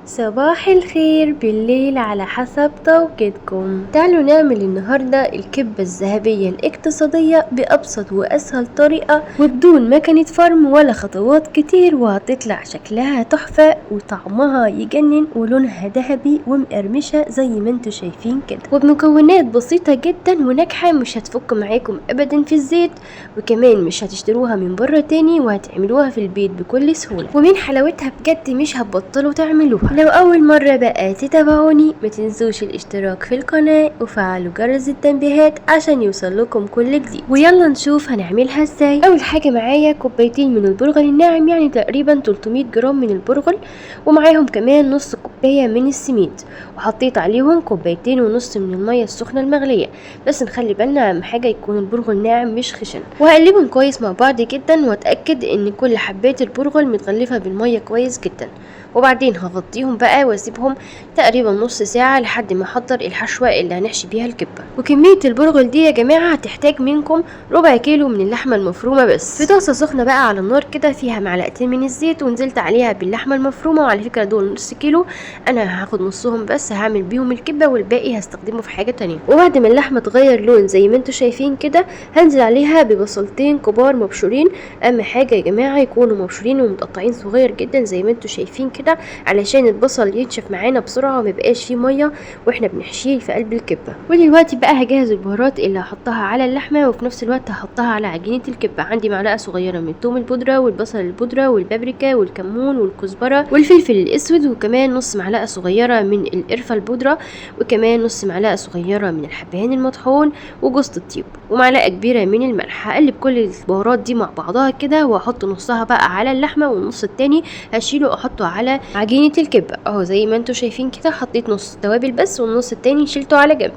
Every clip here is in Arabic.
صباح الخير بالليل على حسب توقيتكم. تعالوا نعمل النهاردة الكبة الذهبية الاقتصادية بأبسط وأسهل طريقة وبدون مكنة فرم ولا خطوات كتير، وهتطلع شكلها تحفة وطعمها يجنن ولونها ذهبي ومقرمشة زي ما انتوا شايفين كده، وبمكونات بسيطة جدا وناجحة مش هتفك معاكم أبدا في الزيت، وكمان مش هتشتروها من بره تاني وهتعملوها في البيت بكل سهولة، ومن حلاوتها بجد مش هتبطلوا تعملوها. لو أول مرة بقى تتابعوني ما تنسوش الاشتراك في القناة وفعلوا جرس التنبيهات عشان يوصل لكم كل جديد. ويلا نشوف هنعملها ازاي. أول حاجة معايا كوبايتين من البرغل الناعم، يعني تقريبا 300 جرام من البرغل، ومعاهم كمان نص كوباية من السميد، وحطيت عليهم كوبايتين ونص من المية السخنة المغلية، بس نخلي بالنا أهم حاجة يكون البرغل ناعم مش خشن، وهقلبهم كويس مع بعض جدا واتأكد ان كل حبات البرغل متغلفة بالمية كويس جدا، وبعدين هغطيهم بقى واسيبهم تقريبا نص ساعة لحد ما احضر الحشوة اللي هنحشي بيها الكبة. وكمية البرغل دي يا جماعة هتحتاج منكم ربع كيلو من اللحمة المفرومة بس. في طاسة سخنة بقى على النار كده فيها معلقتين من الزيت، ونزلت عليها باللحمة المفرومة، وعلى فكرة دول نص كيلو، انا هاخد نصهم بس هعمل بيهم الكبة والباقي هستخدمه في حاجة تانية. وبعد ما اللحمة تغير لون زي ما انتوا شايفين كده هنزل عليها ببصلتين كبار مبشورين. اهم حاجة يا جماعة يكونوا مبشورين ومتقطعين صغير جدا زي ما انتوا شايفين كده، علشان البصل ينشف معانا بسرعه وميبقاش فيه ميه واحنا بنحشيه في قلب الكبه. ودلوقتي بقى هجهز البهارات اللي هحطها على اللحمه، وفي نفس الوقت هحطها على عجينه الكبه. عندي معلقه صغيره من الثوم البودره والبصل البودره والبابريكا والكمون والكزبره والفلفل الاسود، وكمان نص معلقه صغيره من القرفه البودره، وكمان نص معلقه صغيره من الحبهان المطحون وجوز الطيب، ومعلقه كبيره من الملح. هقلب كل البهارات دي مع بعضها كده، واحط نصها بقى على اللحمه والنص التاني هشيله واحطه على عجينة الكبة اهو زي ما انتوا شايفين كده. حطيت نص توابل بس والنص التاني شيلته على جنب،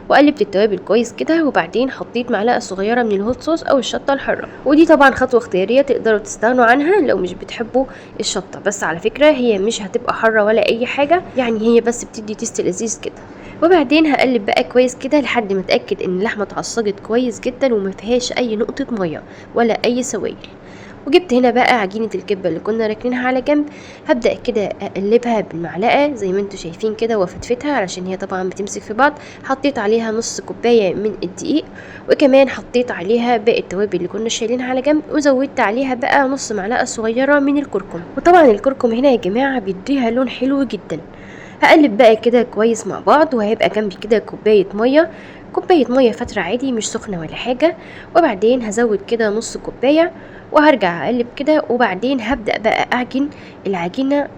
وقلبت التوابل كويس كده، وبعدين حطيت معلقه صغيره من الهوت صوص او الشطه الحاره، ودي طبعا خطوه اختياريه تقدروا تستغنوا عنها لو مش بتحبوا الشطه، بس على فكره هي مش هتبقى حاره ولا اي حاجه، يعني هي بس بتدي تيست لذيذ كده. وبعدين هقلب بقى كويس كده لحد ما اتاكد ان اللحمه اتعصجت كويس جدا وما فيهاش اي نقطه ميه ولا اي سوائل. وجبت هنا بقى عجينة الكبة اللي كنا راكنينها على جنب، هبدأ كده اقلبها بالمعلقة زي ما انتوا شايفين كده وافتفتها علشان هي طبعا بتمسك في بعض. حطيت عليها نص كوباية من الدقيق، وكمان حطيت عليها باقي التوابل اللي كنا شايلينها على جنب، وزودت عليها بقى نص معلقة صغيرة من الكركم. وطبعا الكركم هنا يا جماعة بيديها لون حلو جدا. هقلب بقى كده كويس مع بعض، وهيبقى جنبي كده كوباية مية فترة عادي مش سخنة ولا حاجة، وبعدين هزود كده نص كوباية وهرجع اقلب كده، وبعدين هبدأ بقى اعجن العجينة.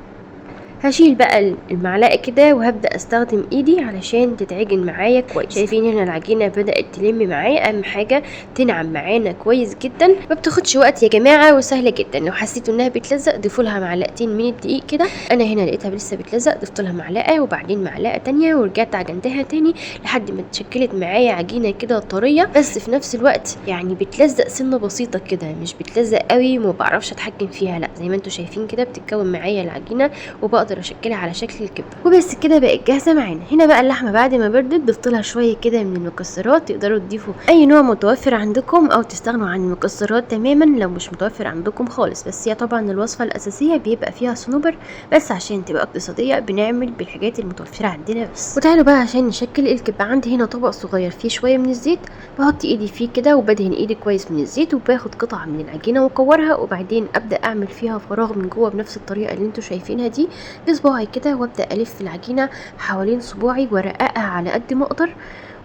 هشيل بقى المعلقه كده وهبدا استخدم ايدي علشان تتعجن معايا كويس. شايفين هنا العجينه بدات تلم معايا، اهم حاجه تنعم معانا كويس جدا، ما بتاخدش وقت يا جماعه وسهله جدا. لو حسيتوا انها بتلزق ضيفوا لها معلقتين من الدقيق كده، انا هنا لقيتها لسه بتلزق ضفت لها معلقه وبعدين معلقه تانية ورجعت عجنتها تاني لحد ما اتشكلت معايا عجينه كده طريه، بس في نفس الوقت يعني بتلزق سنه بسيطه كده، مش بتلزق قوي وما بعرفش اتحكم فيها، لا زي ما انتوا شايفين كده بتتكون معايا العجينه وبقدر اشكلها على شكل الكبه. وبس كده بقت جاهزه معانا. هنا بقى اللحمه بعد ما بردت ضفت لها شويه كده من المكسرات، تقدروا تضيفوا اي نوع متوفر عندكم او تستغنوا عن المكسرات تماما لو مش متوفر عندكم خالص، بس هي طبعا الوصفه الاساسيه بيبقى فيها صنوبر، بس عشان تبقى اقتصاديه بنعمل بالحاجات المتوفره عندنا بس. وتعالوا بقى عشان نشكل الكبه. عندي هنا طبق صغير فيه شويه من الزيت، بحط ايدي فيه كده وبدهن ايدي كويس من الزيت، وباخد قطعه من العجينه واكورها، وبعدين ابدا اعمل فيها فراغ من جوه بنفس الطريقه اللي انتوا شايفينها دي بصباعي كده، وابدا الف العجينه حوالين صباعي وارققها على قد ما اقدر،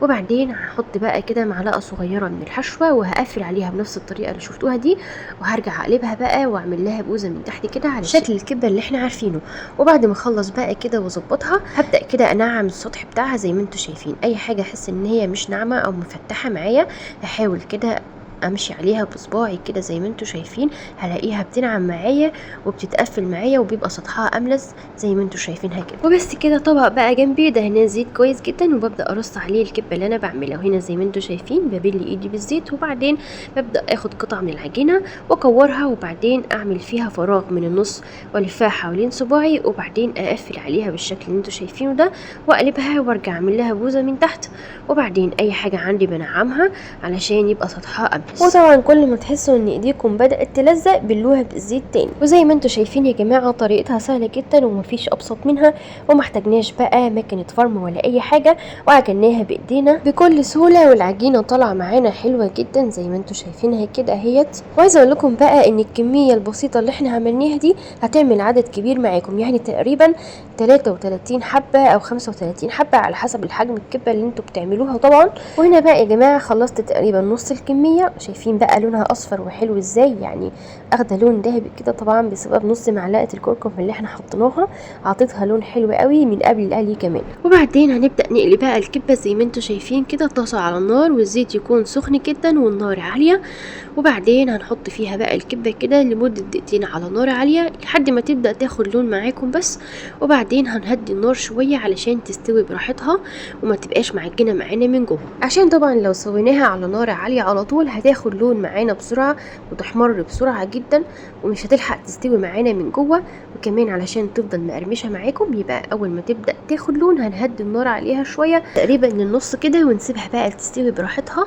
وبعدين هحط بقى كده معلقه صغيره من الحشوه وهقفل عليها بنفس الطريقه اللي شفتوها دي، وهرجع اقلبها بقى واعمل لها بوزه من تحت كده على شكل الكبه اللي احنا عارفينه. وبعد ما اخلص بقى كده واظبطها هبدا كده انعم السطح بتاعها زي ما انتوا شايفين. اي حاجه احس ان هي مش ناعمه او مفتحه معايا هحاول كده امشي عليها بصباعي كده زي ما انتوا شايفين، هلاقيها بتنعم معايا وبتتقفل معايا وبيبقى سطحها املس زي ما انتوا شايفينها كده. وبس كده طبق بقى جنبي دهناه زيت كويس جدا، وببدا ارص عليه الكبه اللي انا بعملها. وهنا زي ما انتوا شايفين ببل ايدي بالزيت، وبعدين ببدا اخد قطعه من العجينه واكورها، وبعدين اعمل فيها فراغ من النص والفها حوالين صباعي، وبعدين اقفل عليها بالشكل اللي انتوا شايفينه ده واقلبها وارجع اعمل لها بوزه من تحت، وبعدين اي حاجه عندي بنعمها علشان يبقى سطحها املس. وطبعا كل ما تحسوا ان ايديكم بدأت تلزق بلوها بالزيت تاني. وزي ما انتوا شايفين يا جماعة طريقتها سهلة جدا ومفيش ابسط منها، ومحتاجناش بقى ماكينة فرم ولا اي حاجة، وعجناها بايدينا بكل سهولة، والعجينة طالعة معانا حلوة جدا زي ما انتوا شايفينها كده اهيت. وعايزة اقول لكم بقى ان الكمية البسيطة اللي احنا عملناها دي هتعمل عدد كبير معاكم، يعني تقريبا 33 حبة او 35 حبة على حسب الحجم الكبة اللي انتوا بتعملوها طبعا. وهنا بقى يا جماعة خلصت تقريبا نص الكمية، شايفين بقى لونها اصفر وحلو ازاي، يعني اخده لون ذهبي كده طبعا بسبب نص معلقة الكركم اللي احنا حطيناها، عطيتها لون حلو قوي من قبل القلي كمان. وبعدين هنبدأ نقلي بقى الكبة زي ما انتوا شايفين كده، طاسة على النار والزيت يكون سخن جدا والنار عالية، وبعدين هنحط فيها بقى الكبة كده لمدة دقيقتين على نار عالية لحد ما تبدأ تاخد لون معاكم بس. وبعدين هنهدي النار شوية علشان تستوي براحتها وما تبقاش معجنة معانا من جوه، عشان طبعا لو سويناها على نار عالية على طول هتاخد لون معانا بسرعة وتحمر بسرعة جدا ومش هتلحق تستوي معانا من جوه. وكمان علشان تفضل مقرمشة معاكم يبقى اول ما تبدأ تاخد لون هنهدي النار عليها شوية تقريبا للنص كده ونسيبها بقى تستوي براحتها،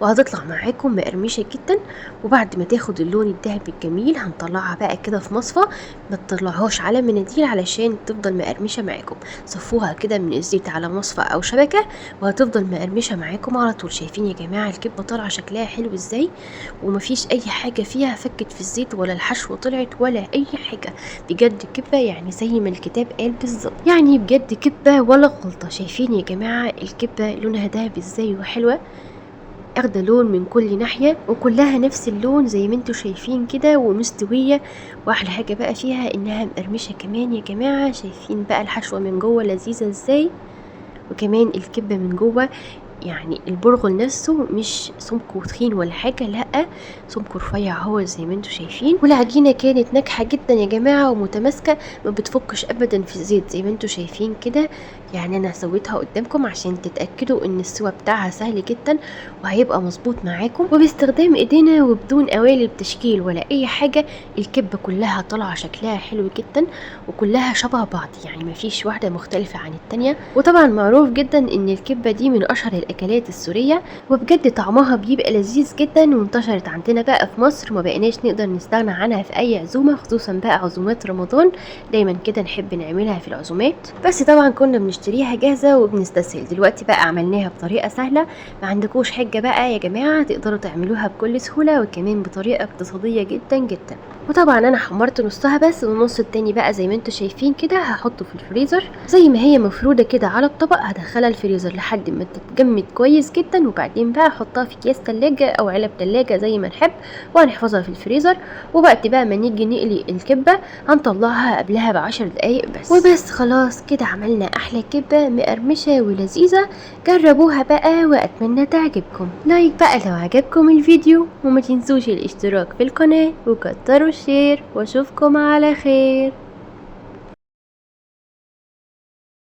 وهتطلع معاكم مقرمشة جدا. وبعد ما تاخد اللون الذهبي الجميل هنطلعها بقى كده في مصفى، ما تطلعوهاش على مناديل علشان تفضل مقرمشة معاكم، صفوها كده من الزيت على مصفى او شبكة وهتفضل مقرمشة معاكم على طول. شايفين يا جماعة الكبة طالعة شكلها حلو ازاي، ومفيش اي حاجة فيها فكت في الزيت ولا الحشوة طلعت ولا اي حاجة، بجد كبة يعني زي ما الكتاب قال بالظبط، يعني بجد كبة ولا غلطة. شايفين يا جماعة الكبة لونها ذهبي ازاي وحلوة، اخده لون من كل ناحية وكلها نفس اللون زي ما انتوا شايفين كده ومستوية. واحلى حاجة بقى فيها انها مقرمشة كمان يا جماعة، شايفين بقى الحشوة من جوه لذيذة ازاي، وكمان الكبة من جوه يعني البرغل نفسه مش سمكه تخين ولا حاجة، لأ سمكه رفيع هو زي ما انتوا شايفين. والعجينة كانت ناجحة جدا يا جماعة ومتماسكة ما بتفكش ابدا في الزيت زي ما انتوا شايفين كده. يعني انا سويتها قدامكم عشان تتأكدوا ان السوا بتاعها سهل جدا وهيبقى مظبوط معاكم، وباستخدام ايدينا وبدون قوالب تشكيل ولا اي حاجة الكبة كلها طالعة شكلها حلو جدا وكلها شبه بعض، يعني مفيش واحدة مختلفة عن التانية. وطبعا معروف جدا ان الكبة دي من اشهر الاكلات السورية، وبجد طعمها بيبقى لذيذ جدا وانتشرت عندنا بقى في مصر، ما بقيناش نقدر نستغنى عنها في اي عزومة، خصوصا بقى عزومات رمضان دايما كده نحب نعملها في العزومات. بس طبعا كنا بنشتريها جاهزة وبنستسهل، دلوقتي بقى عملناها بطريقة سهلة، ما عندكوش حاجة بقى يا جماعة تقدروا تعملوها بكل سهولة وكمان بطريقة اقتصادية جدا جدا. وطبعا انا حمرت نصها بس، والنص التاني بقى زي ما انتوا شايفين كده هحطه في الفريزر زي ما هي مفرودة كده على الطبق، هدخلها الفريزر لحد ما تتجمد كويس جدا، وبعدين بقى احطها في اكياس تلاجة او علب تلاجة زي ما نحب وهنحفظها في الفريزر. ووقت بقى ما نيجي نقلي الكبة هنطلعها قبلها ب10 دقايق بس. وبس خلاص كده عملنا احلى كبة مقرمشة ولذيذة، جربوها بقى واتمنى تعجبكم. لايك بقى لو عجبكم الفيديو، وما تنسوش الاشتراك في القناة وكتروا الشير، واشوفكم على خير.